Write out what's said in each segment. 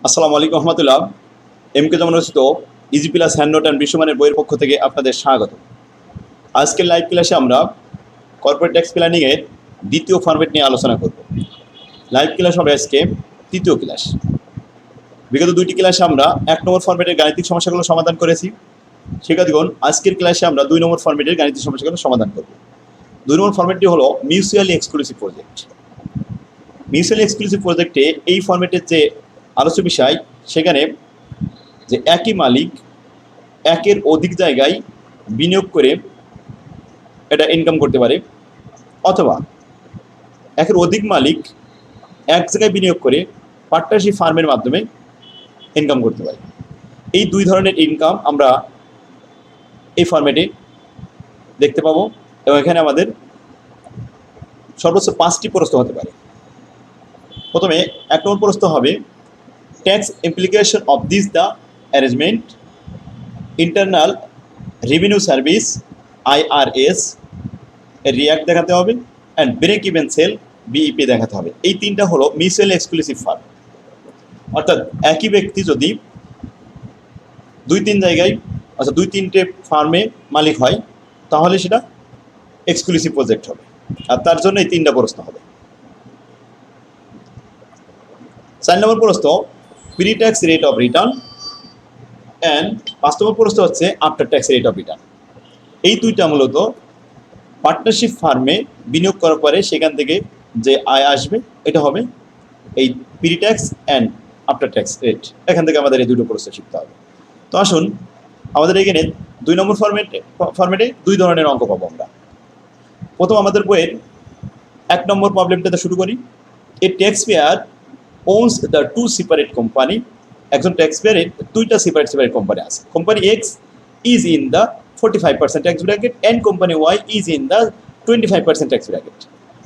আসসালামু আলাইকুম রহমতুল্লাহ। এমকে যেমন রচিত easy plus hand note and বিশ্বমানের বইয়ের পক্ষ থেকে আপনাদের স্বাগত। আজকের লাইভ ক্লাসে আমরা কর্পোরেট ট্যাক্স প্ল্যানিংয়ের দ্বিতীয় ফরম্যাট নিয়ে আলোচনা করব। লাইভ ক্লাস হবে আজকে তৃতীয় ক্লাস। বিগত দুইটি ক্লাসে আমরা 1 নম্বর ফরম্যাটের গাণিতিক সমস্যাগুলো সমাধান করেছি। শিক্ষার্থীগণ, আজকের ক্লাসে আমরা 2 নম্বর ফরম্যাটের গাণিতিক সমস্যাগুলো সমাধান করব। 2 নম্বর ফরম্যাটটি হলো mutually exclusive project. Mutually exclusive প্রজেক্টে এই ফরম্যাটের যে আলোচ্য বিষয়, সেখানে যে একই মালিক একের অধিক জায়গায় বিনিয়োগ করে এটা ইনকাম করতে পারে, অথবা একের অধিক মালিক এক জায়গায় বিনিয়োগ করে পার্টনারশিপ ফার্মের মাধ্যমে ইনকাম করতে পারে। এই দুই ধরনের ইনকাম আমরা এই ফরম্যাটে দেখতে পাবো, এবং এখানে আমাদের সর্বোচ্চ 5টি প্রশ্ন হতে পারে। প্রথমে 1 নম্বর প্রশ্ন হবে tax implication of this the arrangement, internal revenue service IRS react দেখাতে হবে, and break even sale BEP দেখাতে হবে। এই তিনটা হলো মিউচুয়ালি এক্সক্লুসিভ ফার্ম। অর্থাৎ একই ব্যক্তি যদি 2-3 জায়গায়, অর্থাৎ 2-3টে ফার্মে মালিক হয়, তাহলে সেটা এক্সক্লুসিভ প্রজেক্ট হবে, আর তার জন্য এই 3টা প্রশ্ন হবে। 4 নম্বর প্রশ্ন pre tax rate of return, and 5 নম্বর প্রশ্ন হচ্ছে after tax rate of return. এই দুইটা মূলত পার্টনারশিপ ফার্মে বিনিয়োগ করার পরে সেখান থেকে যে আয় আসবে, এটা হবে এই pre tax and after tax rate. এখান থেকে আমাদের এই দুটো প্রশ্ন শিখতে হবে। তো আসুন, আমাদের এখানে 2 নম্বর ফরম্যাটে 2 ধরনের অঙ্ক পাবো আমরা। প্রথম আমাদের বইয়ের 1 নম্বর প্রবলেমটাতে শুরু করি। A tax payer owns the 2 separate company. একজন ট্যাক্স পেয়ারের 2টা সেপারেট কোম্পানি আছে। Company X is in the 45% tax bracket and company Y is in the 25% tax bracket.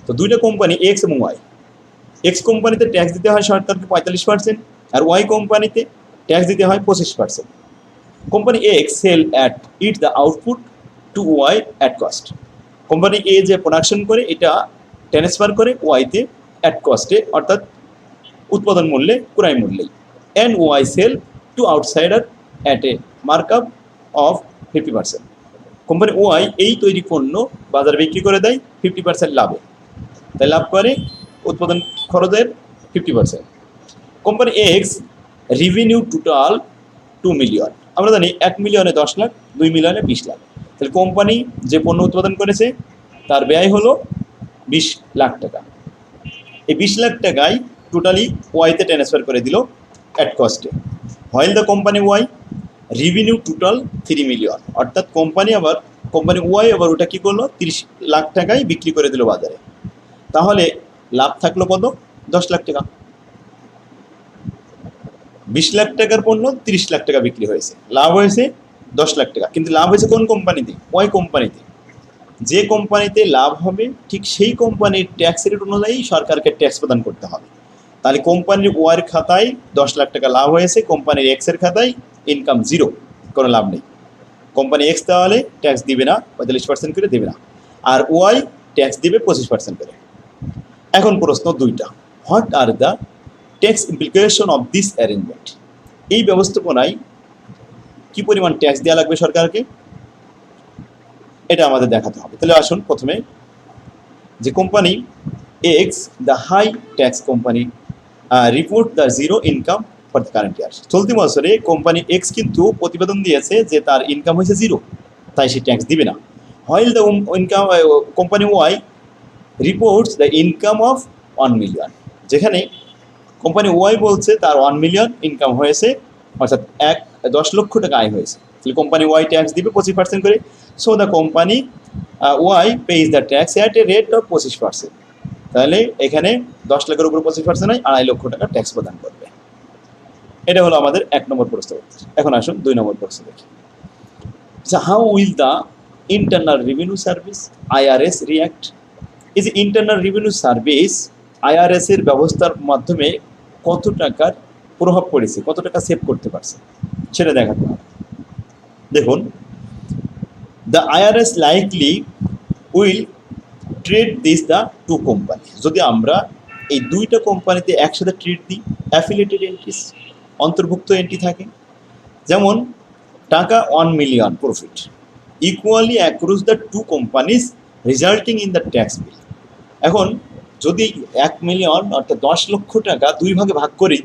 তো 2টা কোম্পানি এক্স এবং ওয়াই। এক্স কোম্পানিতে ট্যাক্স দিতে হয় সরকারকে 45%, আর ওয়াই কোম্পানিতে ট্যাক্স দিতে হয় 25%। Company X sell at it the output to Y at cost. Company এ যে প্রোডাকশন করে এটা ট্রান্সফার করে ওয়াইতে অ্যাট কস্টে, অর্থাৎ উৎপাদন মূল্যে, ক্রয় মূল্যেই। And Y sell to outsider at a markup of 50%। Company Y এই তৈরি পণ্য বাজারে বিক্রি করে দেয় 50% লাভে, তাই লাভ করে উৎপাদন খরচের 50%। Company x revenue total 2 million. আমরা জানি 1 মিলিয়নে 10 লাখ, 2 মিলিয়নে 20 লাখ। তাহলে কোম্পানি যে পণ্য উৎপাদন করেছে তার ব্যয় হলো 20 লাখ টাকা। এই 20 লাখ টাকায় টোটালি ওয়াইতে ট্রান্সফার করে দিল অ্যাট কস্টে। While the company Y revenue total 3 million. অর্থাৎ কোম্পানি ওয়াই আবার ওটা কী করলো, 30 লাখ টাকায় বিক্রি করে দিল বাজারে। তাহলে লাভ থাকলো কত? 10 লাখ টাকা। 20 লাখ টাকার পণ্য 30 লাখ টাকা বিক্রি হয়েছে, লাভ হয়েছে 10 লাখ টাকা। কিন্তু লাভ হয়েছে কোন কোম্পানিতে? ওয়াই কোম্পানিতে। যে কোম্পানিতে লাভ হবে ঠিক সেই কোম্পানির ট্যাক্স রেট অনুযায়ী সরকারকে ট্যাক্স প্রদান করতে হবে। তাহলে কোম্পানির ওয়াইয়ের খাতায় 10 লাখ টাকা লাভ হয়েছে, কোম্পানির এক্সের খাতায় ইনকাম 0, কোনো লাভ নেই। কোম্পানি এক্স তাহলে ট্যাক্স দিবে না, 45% করে দেবে না, আর ওয়াই ট্যাক্স দিবে 25% করে। এখন প্রশ্ন 2টা, what are the tax implication of this arrangement? এই ব্যবস্থাপনায় কী পরিমাণ ট্যাক্স দেওয়া লাগবে সরকারকে, এটা আমাদের দেখাতে হবে। তাহলে আসুন, প্রথমে যে company X the high tax company report the 0 income for the current year. চলতি বছরে কোম্পানি এক্স কিন্তু প্রতিবেদন দিয়েছে যে তার ইনকাম হয়েছে 0, তাই সে ট্যাক্স দিবে না। While the income company Y reports the income of 1 million. যেখানে কোম্পানি ওয়াই বলছে তার 1 মিলিয়ন ইনকাম হয়েছে, অর্থাৎ 10 লক্ষ টাকা আয় হয়েছে। তাহলে কোম্পানি ওয়াই ট্যাক্স দিবে 25% করে। So the company Y pays the tax at a rate of 25%। তাহলে এখানে 10 লাখের উপর 25% নয়, 2.5 লক্ষ টাকা ট্যাক্স প্রদান করবে। এটা হলো আমাদের 1 নম্বর প্রশ্ন। এখন আসুন 2 নম্বর প্রশ্ন দেখি। How will the internal revenue service IRS react? এই যে ইন্টারনাল রেভিনিউ সার্ভিস IRS এর ব্যবস্থার মাধ্যমে কত টাকার প্রভাব পড়েছে, কত টাকা সেভ করতে পারছে, সেটা দেখাতে হবে। দেখুন, the IRS likely will trade this the 2 company. যদি আমরা এই 2টা কোম্পানিতে একসাথে ট্রিট দিই, অ্যাফিলিয়েটেড এন্ট্রিজ, অন্তর্ভুক্ত এন্ট্রি থাকে, যেমন টাকা 1 million profit equally across the two companies resulting in the tax bill. এখন যদি 1 মিলিয়ন অর্থাৎ 10 লক্ষ টাকা দুই ভাগে ভাগ করি,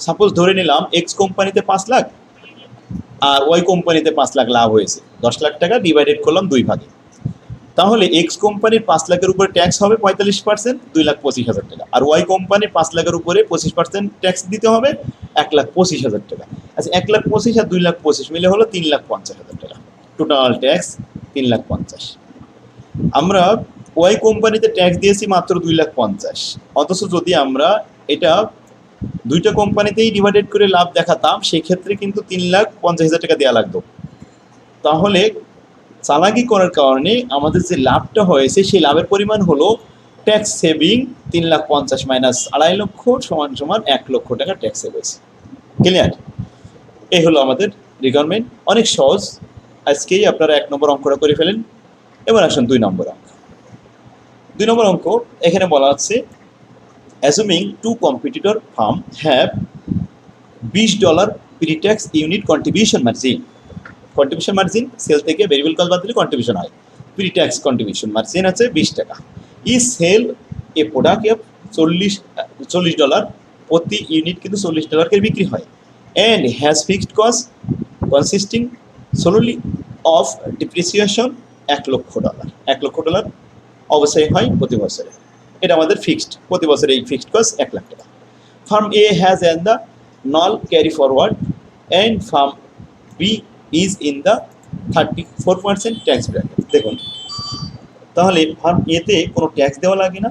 সাপোজ ধরে নিলাম এক্স কোম্পানিতে 5 লাখ আর ওয়াই কোম্পানিতে 5 লাখ লাভ হয়েছে, 10 লাখ টাকা ডিভাইডেড করলাম দুই ভাগে, তাহলে এক্স কোম্পানির 5 লাখের উপরে ট্যাক্স হবে 45%, 2,25,000 টাকা, আর ওয়াই কোম্পানির 5 লাখের উপরে 25% ট্যাক্স দিতে হবে 1,25,000 টাকা। আচ্ছা 1,25,000 আর 2,25,000 মিলে হলো 3,50,000 টাকা, টোটাল ট্যাক্স 3,50,000। আমরা ওয়াই কোম্পানিতে ট্যাক্স দিয়েছি মাত্র 2,50,000, অথচ যদি আমরা এটা দুইটা কোম্পানিতেই ডিভাইডেড করে লাভ দেখাতাম সেক্ষেত্রে কিন্তু 3,50,000 টাকা দেওয়া লাগতো। তাহলে চালাকি করার কারণে আমাদের যে লাভটা হয়েছে সেই লাভের পরিমাণ হলো ট্যাক্স সেভিং 3,50,000 মাইনাস 2.5 লক্ষ সমান সমান 1 লক্ষ টাকা ট্যাক্স সেভ হয়েছে। ক্লিয়ার? এই হলো আমাদের রিকোয়ারমেন্ট, অনেক সহজ। আজকেই আপনারা 1 নম্বর অঙ্কটা করে ফেলেন। এবার আসুন 2 নম্বর অঙ্ক। 2 নম্বর অঙ্ক এখানে বলা হচ্ছে assuming two competitor firm have $20 pre tax unit contribution margin. Contribution margin sale থেকে ভেরিয়েবল কস্ট বাদ দিলে কন্ট্রিবিউশন হয়, প্রি ট্যাক্স কন্ট্রিবিউশন মার্জিন আছে 20 টাকা। ই সেল এ প্রোডাক্ট $40 প্রতি ইউনিট, কিন্তু $40 করে বিক্রি হয়, and has fixed cost consisting solely of depreciation $1 লক্ষ। $1 লক্ষ অবশ্যই হয় প্রতি বছরে, এটা আমাদের ফিক্সড, প্রতি বছরে এই ফিক্সড কস্ট 1 লাখ টাকা। Firm A has and the null carry forward and firm B is in the 34% tax bracket. দেখুন তাহলে ফার্ম এতে কোনো ট্যাক্স দেওয়া লাগে না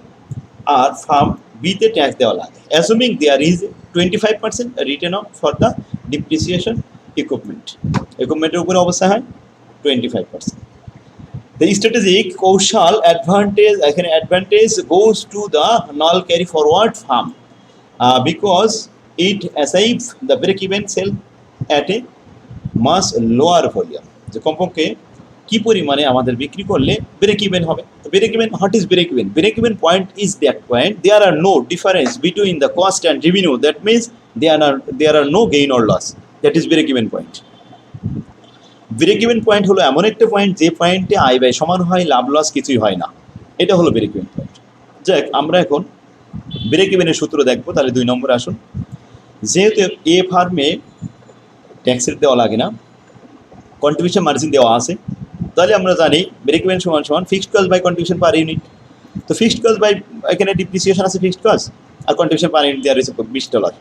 আর ফার্ম বিতে ট্যাক্স দেওয়া লাগে, assuming there is 25% return of for the depreciation ইকুইপমেন্টের উপরে অবশ্যই হয় 25%। The strategic কৌশল advantage, এখানে advantage goes to the null carry forward farm because it achieves the break even sale at a much lower volume। যে কমপক্ষে কি পরিমাণে আমাদের বিক্রি করলে ব্রেক ইভেন হবে। তো break even, what is break even? Break even point is that point there are no difference between the cost and revenue, that means there are no gain or loss, that is break even point. Break even point হলো এমন একটা point যে পয়েন্টে আয় ব্যয় সমান হয়, লাভ loss কিছুই হয় না, এটা হলো ব্রেক ইভেন পয়েন্ট। যাক আমরা এখন ব্রেক ইভেনের সূত্র দেখবো। তাহলে 2 নম্বরে আসুন। যেহেতু এ ফার্মে ট্যাক্স রেট দেওয়া লাগে না, কন্ট্রিবিউশন মার্জিন দেওয়া আছে, তাহলে আমরা জানি ব্রেক ইভেন সমান সমান fixed cost by contribution per unit. তো ফিক্সড কস্ট বাই, এখানে ডিপ্রিসিয়েশন আছে ফিক্সড কস্ট, আর কন্ট্রিবিউশন পার ইউনিট দেওয়া রয়েছে $20।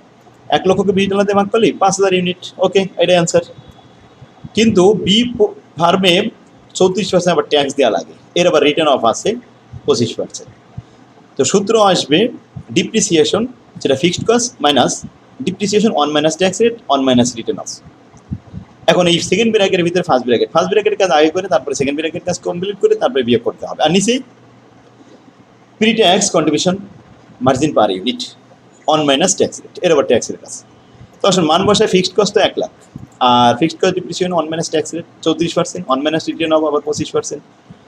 $1 লক্ষকে $20 দিয়ে ভাগ করলেই 5,000 ইউনিট। ওকে, এটাই অ্যান্সার। কিন্তু বি ফার্মে 34% আবার ট্যাক্স দেওয়া লাগে, এর আবার রিটার্ন অফ আছে 25%। তো সূত্র আসবে ডিপ্রিসিয়েশন, যেটা fixed cost, minus depreciation 1 minus tax rate 1 minus return of. এখন এই সেকেন্ড ব্র্যাকেটের ভিতরে ফার্স্ট ব্র্যাকেটের কাজ আগে করে তারপরে সেকেন্ড ব্র্যাকেটের কাজ কমপ্লিট করে তারপরে বিয়োগ করতে হবে। আর নিচে pre tax contribution margin per unit 1 minus tax rate, এর আবার ট্যাক্স রেট আছে। তো আসলে মান বসায় ফিক্সড কস্ট তো 1 লাখ, আর fixed cost depreciation 1 minus tax rate 34%, 1 minus return of আবার 25%।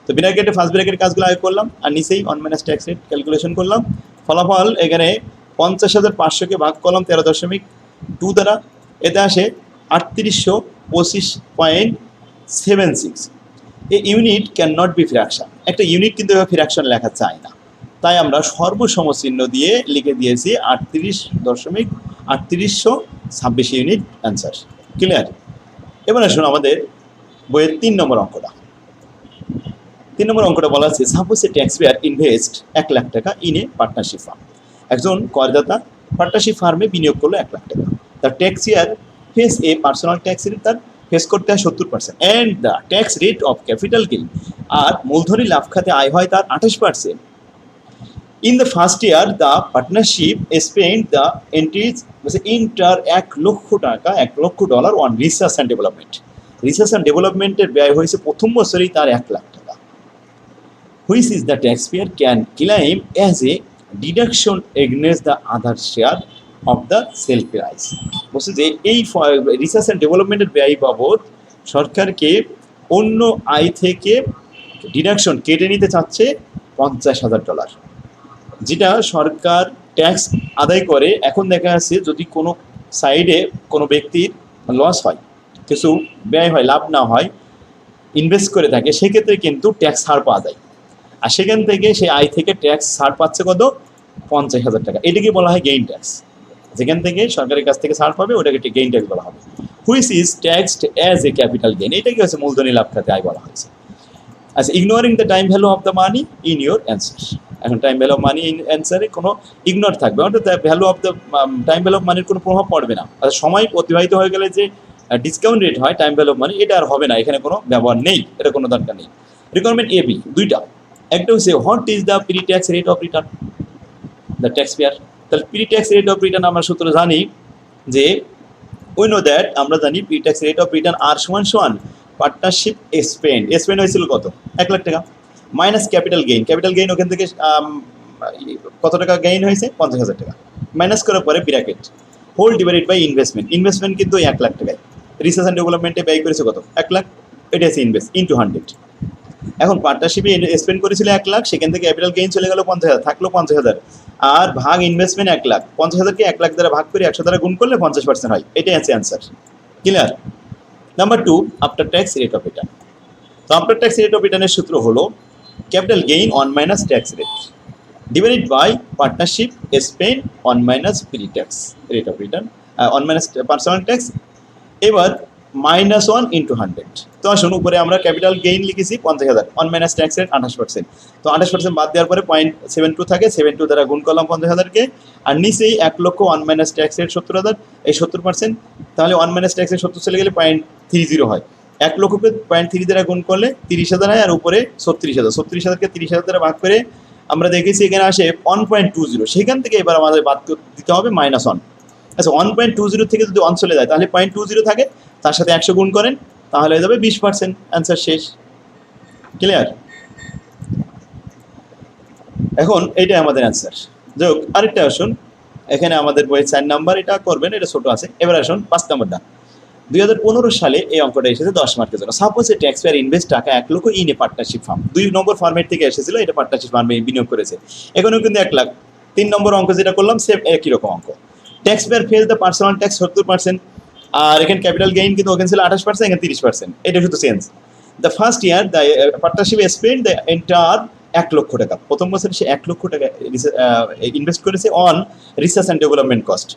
তো ব্র্যাকেটে ফার্স্ট ব্র্যাকেটের কাজগুলো আগে করলাম আর নিচেই 1 মাইনাস ট্যাক্স রেট ক্যালকুলেশন করলাম। ফলাফল এখানে 50,500কে ভাগ করলাম 13.2 দ্বারা, এতে আসে 3825.76। এই unit can not be fraction. একটা ইউনিট কিন্তু এভাবে ফ্র্যাকশন লেখা যায় না, তাই আমরা সর্বসম চিহ্ন দিয়ে লিখে দিয়েছি 38.3626 ইউনিট অ্যান্সার। ক্লিয়ার? এবার আসুন আমাদের বইয়ের 3 নম্বর অঙ্কটা। 3 নম্বর অঙ্কটা বলা আছে সাপোজ এ ট্যাক্স পেয়ার ইনভেস্ট 1 লাখ টাকা ইন এ পার্টনারশিপ ফার্ম। একজন করদাতা পার্টনারশিপ ফার্মে বিনিয়োগ করলো 1 লাখ টাকা। তার tax year face a personal tax rate তার ফেস করতে হয় 70% and the tax rate of capital gain, আর মূলধনী লাভ খাতে আয় হয় তার 28%। In the first year, the partnership spent the entire $1 লক্ষ on research and development. Research and development এর ব্যয় হয়েছে প্রথম বছরেই তার 1 লাখ টাকা। Which is the taxpayer can claim as a deduction against the other share of the sale price. বলছে যে এই রিসার্চ অ্যান্ড ডেভেলপমেন্টের ব্যয় বাবদ সরকারকে অন্য আয় থেকে ডিডাকশন কেটে নিতে চাচ্ছে $50,000, যেটা সরকার ট্যাক্স আদায় করে। এখন দেখা যাচ্ছে যদি কোনো সাইডে কোনো ব্যক্তির লস হয়, কিছু ব্যয় হয়, লাভ না হয়, ইনভেস্ট করে থাকে, সেক্ষেত্রে কিন্তু ট্যাক্স ছাড় পাওয়া যায়। আর সেখান থেকে সেই আয় থেকে ট্যাক্স ছাড় পাচ্ছে কত? 50,000 টাকা। এটাকে বলা হয় গেইন ট্যাক্স। যেখান থেকে সরকারের কাছ থেকে ছাড় পাবে ওটাকে গেইন ট্যাক্স বলা হবে, which is taxed as a capital gain. এটাকে হচ্ছে মূলধনী লাভ খাতে আয় বলা হয়েছে। আচ্ছা, ignoring the time value of the money in your answer. এখন time value of money in অ্যান্সারে কোনো ইগনোর থাকবে, অর্থাৎ value of the time value of মানির কোনো প্রভাব পড়বে না। অর্থাৎ সময় অতিবাহিত হয়ে গেলে যে ডিসকাউন্ট রেট হয় টাইম ভ্যালু অফ মানি, এটা আর হবে না, এখানে কোনো ব্যবহার নেই, এটা কোনো দরকার নেই। রিকোয়ারমেন্ট এ বি দুইটা, একটা হচ্ছে what is the pre tax rate of return the tax payer. তাহলে pre tax rate of return আমরা সূত্র জানি যে উই নো দ্যাট, আমরা জানি pre tax rate of return আর সমান সমান পার্টনারশিপ স্পেন্ড হয়েছিল কত? 1 লাখ টাকা minus capital gain. Capital gain ওখান থেকে কত টাকা গেইন হয়েছে? 50,000 টাকা। মাইনাস করার পরে bracket whole divided by investment কিন্তু 1 লাখ টাকায়। রিসার্চ অ্যান্ড ডেভেলপমেন্টে ব্যয় করেছে কত? 1 লাখ। এটা হচ্ছে ইনভেস্ট ইন্টু 100। এখন পার্টনারশিপে স্পেন্ড করেছিল 1 লাখ, সেখান থেকে ক্যাপিটাল গেইন চলে গেল 50,000, থাকলো 50,000, আর ভাগ ইনভেস্টমেন্ট 1 লাখ। 50,000কে 1 লাখ দ্বারা ভাগ করে 100 দ্বারা গুণ করলে 50% হয়। এটাই আছে answer. Clear? Number 2, after tax rate of return. তো আফটার ট্যাক্স রেট অফ রিটার্নের সূত্র হলো capital gain one minus tax rate divided by partnership spend one minus pre tax rate of return one minus personal tax. এবার -1 into 100। তো আসুন, উপরে আমরা capital gain লিখেছি 50,000, অন মাইনাস ট্যাক্স রেট 28%। তো 28% বাদ দেওয়ার পরে 0.72 থাকে, 72 দ্বারা গুণ করলাম 50,000কে, আর নিচেই 1 লক্ষ, অন মাইনাস ট্যাক্স রেট 70,000, এই 70%, তাহলে অন মাইনাস ট্যাক্স রেট 70 চলে গেলে 0.30 হয়। 1 লক্ষকে 0.3 দ্বারা গুণ করলে 30,000 হয়, আর উপরে 36,000। 36,000কে 30,000 দ্বারা ভাগ করে আমরা দেখেছি এখানে আসে 1.20। সেখান থেকে এবার আমাদের বাদ দিতে হবে -1। আচ্ছা, 1.20 থেকে যদি 1 চলে যায় তাহলে 0.20 থাকে, তার সাথে 100 গুণ করেন, তাহলে হয়ে যাবে 20%। অ্যান্সার শেষ। ক্লিয়ার? এখন এইটাই আমাদের অ্যান্সার। যাই হোক, আরেকটা আসুন, এখানে আমাদের বইয়ের 4 নাম্বার, এটা করবেন, এটা ছোট আছে। এবার আসুন 5 নাম্বারটা। 2015 সালে এই অঙ্কটা এসেছে 10 মার্কের জন্য। সাপোজ এ ট্যাক্স পেয়ার ইনভেস্ট টাকা 1 লক্ষ in a partnership firm. 2 number format থেকে এসেছিল, এটা পার্টনারশিপ ফার্মে বিনিয়োগ করেছে, এখানেও কিন্তু 1 লাখ। 3 নম্বর অঙ্ক যেটা করলাম সেম একই রকম অঙ্ক। Tax payer face the personal tax 70%, আর এখানে ক্যাপিটাল গেইন কিন্তু ওখানে ছিল 28%, এখানে 30%। এটা শুধু change. The first year the partnership spend the enter 1 লক্ষ টাকা। প্রথম বছরে সে 1 লক্ষ টাকা ইনভেস্ট করেছে on research and development cost,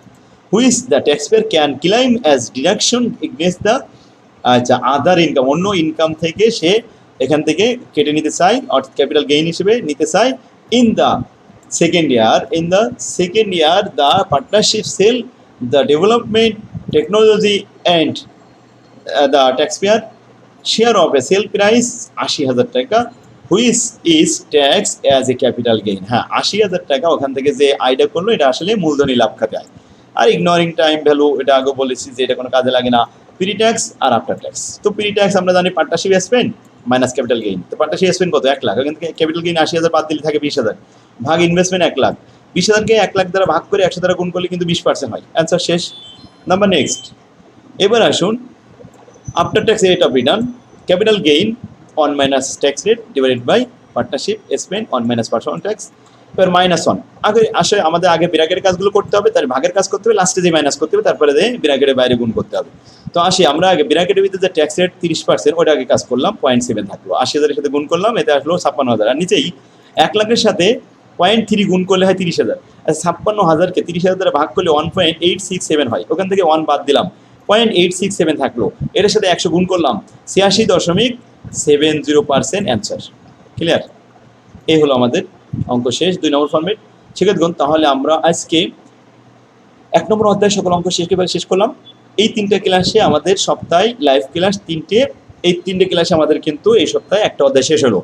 which the tax pair can claim as deduction against the other income. অন্য ইনকাম থেকে সে এখান থেকে কেটে নিতে চায়, অর্থাৎ ক্যাপিটাল গেইন হিসেবে নিতে চায়। In the second year the partnership sell the development technology and the tax payer share of a sale price 80,000 টাকা, which is tax as a capital gain. হ্যাঁ, 80,000 টাকা ওখান থেকে যে আয়টা করলো এটা আসলে মূলধনী লাভ খাতে আয়। আর ইগনোরিং টাইম ভ্যালু, এটা আগে বলেছি যে এটা কোনো কাজে লাগে না। প্রি ট্যাক্স আর আফটার ট্যাক্স। তো প্রি ট্যাক্স আমরা জানি partnership spend minus capital gain. তো পার্টনারশিপ স্পেন্ড কত? 1 লাখ। এখান থেকে ক্যাপিটাল গেইন 80,000 বাদ দিলে থাকে 20,000, ভাগ ইনভেস্টমেন্ট 1 লাখ। 20,000কে 1 লাখ দ্বারা ভাগ করে 100 দ্বারা গুণ করলে কিন্তু 20% হয়। অ্যান্সার শেষ। Number next. এবার আসুন after tax rate of return, capital gain one minus tax rate divided by partnership spend one minus personal tax, এবার -1। আগে আসে আমাদের আগে ব্র্যাকেটের কাজগুলো করতে হবে, তার ভাগের কাজ করতে হবে, লাস্টে যে মাইনাস করতে হবে, তারপরে যে ব্র্যাকেটের বাইরে গুণ করতে হবে। তো আসি আমরা আগে ব্র্যাকেটের ভিতরে যে ট্যাক্স রেট 30%, ওটা আগে কাজ করলাম, 0.7 থাকলো। 80,000-এর সাথে গুণ করলাম, এতে আসলো 56,000। আর নিচেই 1 লাখের সাথে 0.3 গুণ করলে হয় 30,000। আর 56,000কে 30,000 দ্বারা ভাগ করলে 1.867 হয়। ওখান থেকে 1 বাদ দিলাম, 0.867 থাকলো। এর সাথে 100 গুণ করলাম, 86.70% অ্যান্সার। ক্লিয়ার? এই হলো আমাদের অঙ্ক শেষ, 2 নম্বর ফরম্যাট। সেক্ষেত্রে তাহলে আমরা আজকে 1 নম্বর অধ্যায় সকল অঙ্ক শেষ করলাম। এই 3টে ক্লাসে আমাদের সপ্তাহে লাইভ ক্লাস 3টে, এই 3টে ক্লাসে আমাদের কিন্তু এই সপ্তাহে একটা অধ্যায় শেষ হলো।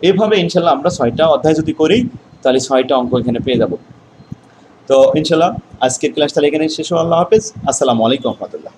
এইভাবে ইনশাল্লাহ আমরা 6টা অধ্যায় যদি করি তাহলে 6টা অঙ্ক এখানে পেয়ে যাব। তো ইনশাল্লাহ আজকের ক্লাস তাহলে এখানে শেষ হলো। আল্লাহ হাফেজ। আসসালামু আলাইকুম রহমতুল্লাহ।